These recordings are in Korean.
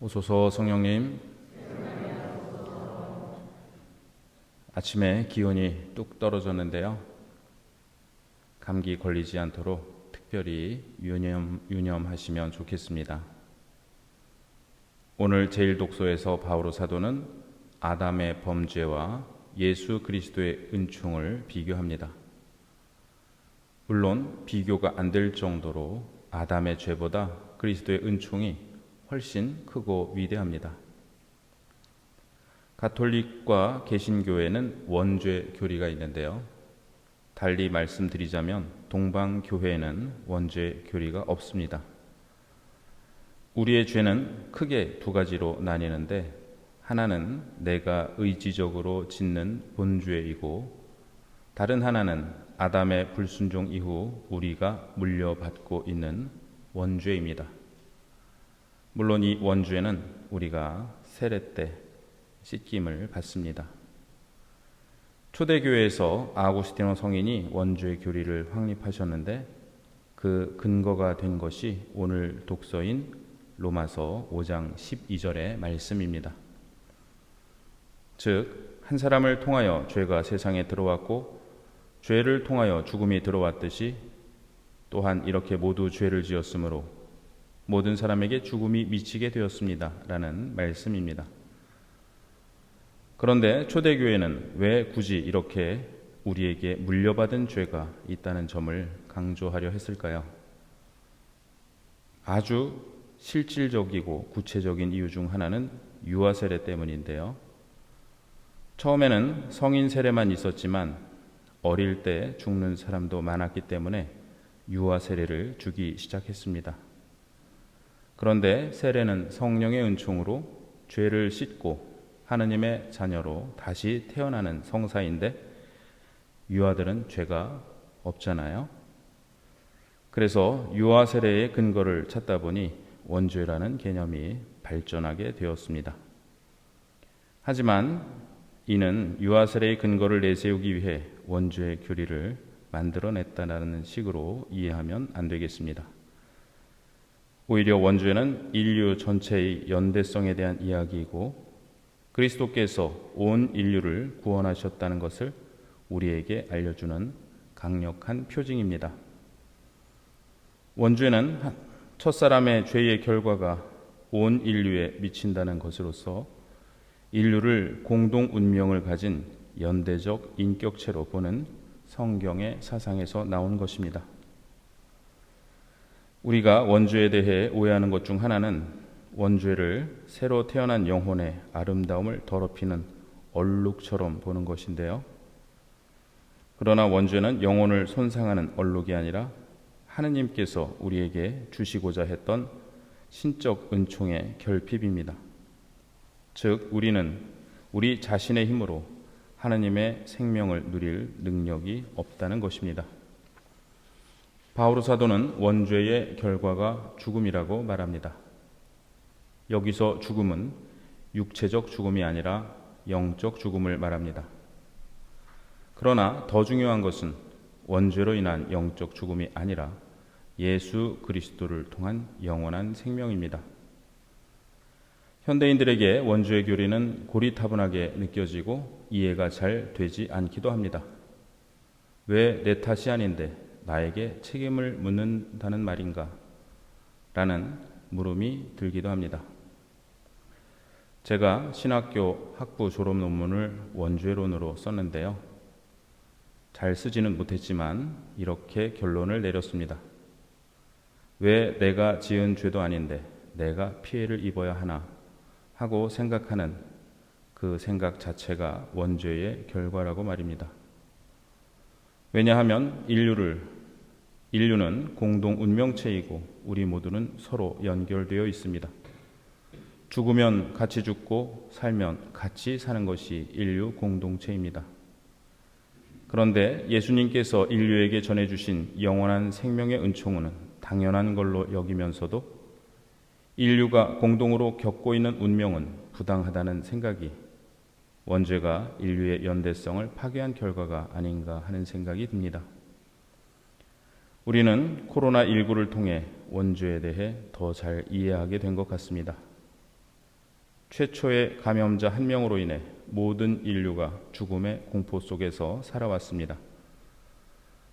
오소서 성령님. 아침에 기온이 뚝 떨어졌는데요. 감기 걸리지 않도록 특별히 유념하시면 좋겠습니다. 오늘 제1독서에서 바오로 사도는 아담의 범죄와 예수 그리스도의 은총을 비교합니다. 물론 비교가 안 될 정도로 아담의 죄보다 그리스도의 은총이 훨씬 크고 위대합니다. 가톨릭과 개신교회는 원죄 교리가 있는데요. 달리 말씀드리자면 동방교회에는 원죄 교리가 없습니다. 우리의 죄는 크게 두 가지로 나뉘는데, 하나는 내가 의지적으로 짓는 본죄이고, 다른 하나는 아담의 불순종 이후 우리가 물려받고 있는 원죄입니다. 물론 이 원죄는 우리가 세례 때 씻김을 받습니다. 초대교회에서 아구스티노 성인이 원죄 교리를 확립하셨는데, 그 근거가 된 것이 오늘 독서인 로마서 5장 12절의 말씀입니다. 즉, 한 사람을 통하여 죄가 세상에 들어왔고 죄를 통하여 죽음이 들어왔듯이 또한 이렇게 모두 죄를 지었으므로 모든 사람에게 죽음이 미치게 되었습니다. 라는 말씀입니다. 그런데 초대교회는 왜 굳이 이렇게 우리에게 물려받은 죄가 있다는 점을 강조하려 했을까요? 아주 실질적이고 구체적인 이유 중 하나는 유아 세례 때문인데요. 처음에는 성인 세례만 있었지만 어릴 때 죽는 사람도 많았기 때문에 유아 세례를 주기 시작했습니다. 그런데 세례는 성령의 은총으로 죄를 씻고 하느님의 자녀로 다시 태어나는 성사인데, 유아들은 죄가 없잖아요. 그래서 유아 세례의 근거를 찾다 보니 원죄라는 개념이 발전하게 되었습니다. 하지만 이는 유아 세례의 근거를 내세우기 위해 원죄 교리를 만들어냈다는 식으로 이해하면 안 되겠습니다. 오히려 원죄는 인류 전체의 연대성에 대한 이야기이고, 그리스도께서 온 인류를 구원하셨다는 것을 우리에게 알려주는 강력한 표징입니다. 원죄는 첫사람의 죄의 결과가 온 인류에 미친다는 것으로서 인류를 공동 운명을 가진 연대적 인격체로 보는 성경의 사상에서 나온 것입니다. 우리가 원죄에 대해 오해하는 것 중 하나는 원죄를 새로 태어난 영혼의 아름다움을 더럽히는 얼룩처럼 보는 것인데요. 그러나 원죄는 영혼을 손상하는 얼룩이 아니라 하느님께서 우리에게 주시고자 했던 신적 은총의 결핍입니다. 즉, 우리는 우리 자신의 힘으로 하느님의 생명을 누릴 능력이 없다는 것입니다. 바오로 사도는 원죄의 결과가 죽음이라고 말합니다. 여기서 죽음은 육체적 죽음이 아니라 영적 죽음을 말합니다. 그러나 더 중요한 것은 원죄로 인한 영적 죽음이 아니라 예수 그리스도를 통한 영원한 생명입니다. 현대인들에게 원죄의 교리는 고리타분하게 느껴지고 이해가 잘 되지 않기도 합니다. 왜 내 탓이 아닌데 나에게 책임을 묻는다는 말인가? 라는 물음이 들기도 합니다. 제가 신학교 학부 졸업 논문을 원죄론으로 썼는데요. 잘 쓰지는 못했지만 이렇게 결론을 내렸습니다. 왜 내가 지은 죄도 아닌데 내가 피해를 입어야 하나 하고 생각하는 그 생각 자체가 원죄의 결과라고 말입니다. 왜냐하면 인류는 공동 운명체이고 우리 모두는 서로 연결되어 있습니다. 죽으면 같이 죽고 살면 같이 사는 것이 인류 공동체입니다. 그런데 예수님께서 인류에게 전해주신 영원한 생명의 은총은 당연한 걸로 여기면서도 인류가 공동으로 겪고 있는 운명은 부당하다는 생각이 원죄가 인류의 연대성을 파괴한 결과가 아닌가 하는 생각이 듭니다. 우리는 코로나19를 통해 원죄에 대해 더 잘 이해하게 된 것 같습니다. 최초의 감염자 한 명으로 인해 모든 인류가 죽음의 공포 속에서 살아왔습니다.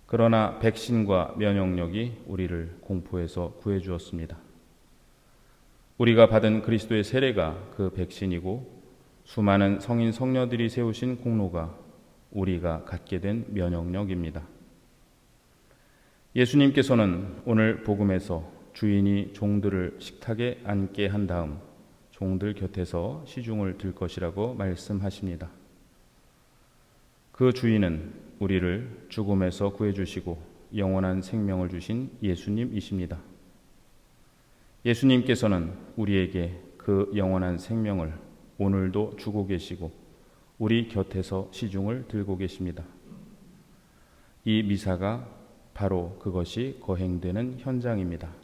그러나 백신과 면역력이 우리를 공포에서 구해주었습니다. 우리가 받은 그리스도의 세례가 그 백신이고 수많은 성인 성녀들이 세우신 공로가 우리가 갖게 된 면역력입니다. 예수님께서는 오늘 복음에서 주인이 종들을 식탁에 앉게 한 다음 종들 곁에서 시중을 들 것이라고 말씀하십니다. 그 주인은 우리를 죽음에서 구해주시고 영원한 생명을 주신 예수님이십니다. 예수님께서는 우리에게 그 영원한 생명을 오늘도 주고 계시고 우리 곁에서 시중을 들고 계십니다. 이 미사가 바로 그것이 거행되는 현장입니다.